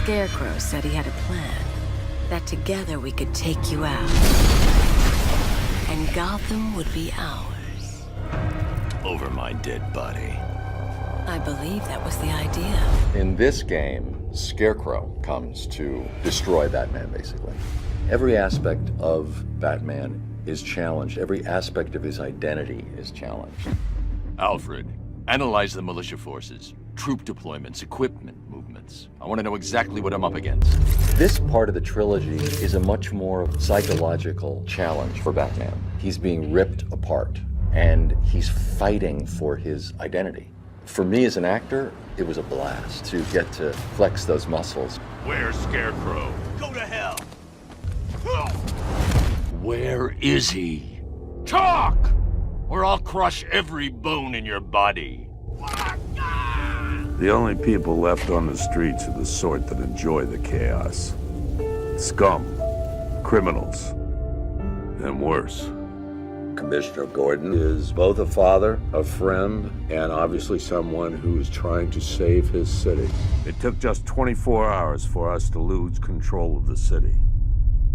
Scarecrow said he had a plan, that together we could take you out. And Gotham would be ours. Over my dead body. I believe that was the idea. In this game, Scarecrow comes to destroy Batman, basically. Every aspect of Batman is challenged. Every aspect of his identity is challenged. Alfred, analyze the militia forces, troop deployments, equipment movements. I want to know exactly what I'm up against. This part of the trilogy is a much more psychological challenge for Batman. He's being ripped apart, and he's fighting for his identity. For me as an actor, it was a blast to get to flex those muscles. Where's Scarecrow? Go to hell! Where is he? Talk! Or I'll crush every bone in your body. The only people left on the streets are the sort that enjoy the chaos. Scum, criminals, and worse. Commissioner Gordon is both a father, a friend, and obviously someone who is trying to save his city. It took just 24 hours for us to lose control of the city.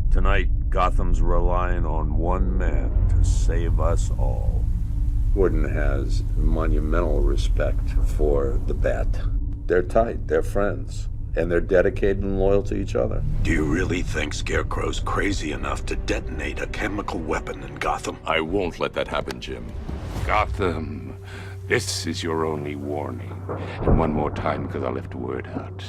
Tonight, Gotham's relying on one man to save us all. Gordon has monumental respect for the Bat. They're tight, they're friends, and they're dedicated and loyal to each other. Do you really think Scarecrow's crazy enough to detonate a chemical weapon in Gotham? I won't let that happen, Jim. Gotham, this is your only warning. And one more time, because I left a word out.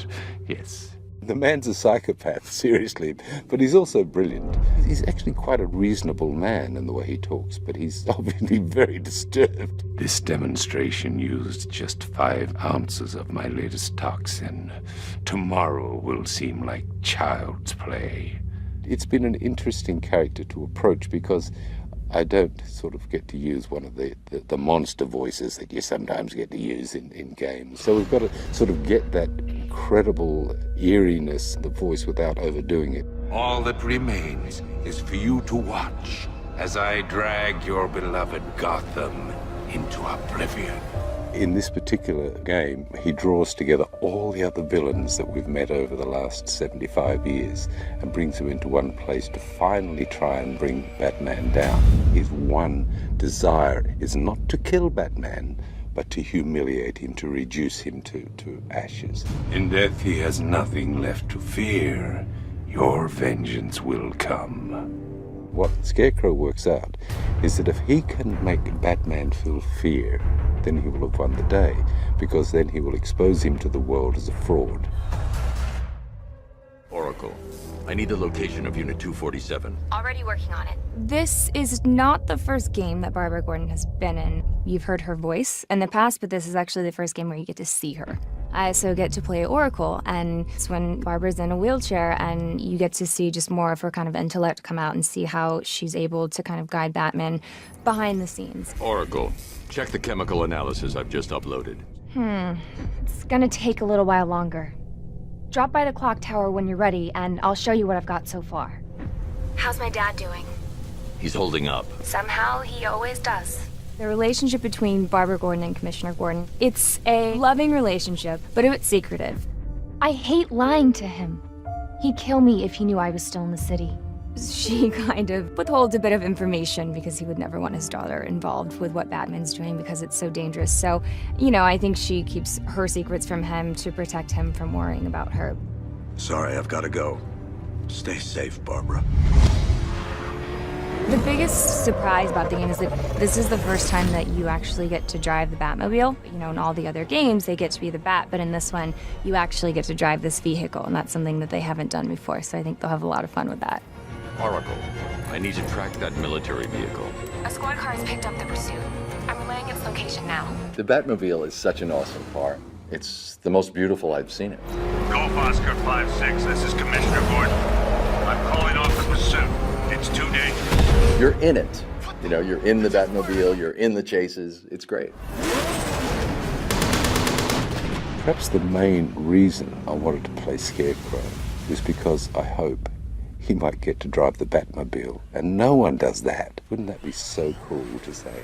Yes. The man's a psychopath, seriously, but he's also brilliant. He's actually quite a reasonable man in the way he talks, but he's obviously very disturbed. This demonstration used just 5 ounces of my latest toxin. Tomorrow will seem like child's play. It's been an interesting character to approach because I don't sort of get to use one of the monster voices that you sometimes get to use in games. So we've got to sort of get that incredible eeriness in the voice without overdoing it. All that remains is for you to watch as I drag your beloved Gotham into oblivion. In this particular game, he draws together all the other villains that we've met over the last 75 years and brings them into one place to finally try and bring Batman down. His one desire is not to kill Batman, but to humiliate him, to reduce him to ashes. In death, he has nothing left to fear. Your vengeance will come. What Scarecrow works out is that if he can make Batman feel fear, then he will have won the day, because then he will expose him to the world as a fraud. Oracle, I need the location of Unit 247. Already working on it. This is not the first game that Barbara Gordon has been in. You've heard her voice in the past, but this is actually the first game where you get to see her. I also get to play Oracle, and it's when Barbara's in a wheelchair and you get to see just more of her kind of intellect come out and see how she's able to kind of guide Batman behind the scenes. Oracle, check the chemical analysis I've just uploaded. It's gonna take a little while longer. Drop by the clock tower when you're ready, and I'll show you what I've got so far. How's my dad doing? He's holding up. Somehow, he always does. The relationship between Barbara Gordon and Commissioner Gordon, it's a loving relationship, but it's secretive. I hate lying to him. He'd kill me if he knew I was still in the city. She kind of withholds a bit of information because he would never want his daughter involved with what Batman's doing because it's so dangerous. So, you know, I think she keeps her secrets from him to protect him from worrying about her. Sorry, I've got to go. Stay safe, Barbara. The biggest surprise about the game is that this is the first time that you actually get to drive the Batmobile. You know, in all the other games, they get to be the Bat, but in this one, you actually get to drive this vehicle, and that's something that they haven't done before, so I think they'll have a lot of fun with that. Oracle, I need to track that military vehicle. A squad car has picked up the pursuit. I'm relaying its location now. The Batmobile is such an awesome car. It's the most beautiful I've seen it. Golf Oscar 5-6, this is Commissioner Gordon. I'm calling off the pursuit. It's too dangerous. You're in it. You know, you're in the Batmobile, you're in the chases. It's great. Perhaps the main reason I wanted to play Scarecrow was because I hope he might get to drive the Batmobile. And no one does that. Wouldn't that be so cool to say,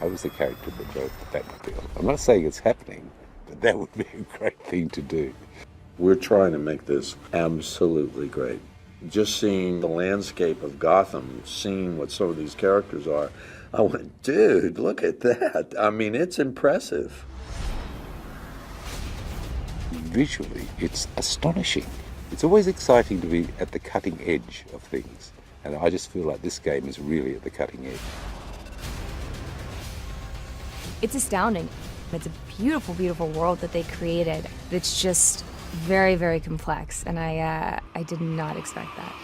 I was the character that drove the Batmobile? I'm not saying it's happening, but that would be a great thing to do. We're trying to make this absolutely great. Just seeing the landscape of Gotham, seeing what some of these characters are, I went, dude, look at that. I mean, it's impressive. Visually, it's astonishing. It's always exciting to be at the cutting edge of things, and I just feel like this game is really at the cutting edge. It's astounding. It's a beautiful, beautiful world that they created. It's just very, very complex, and I did not expect that.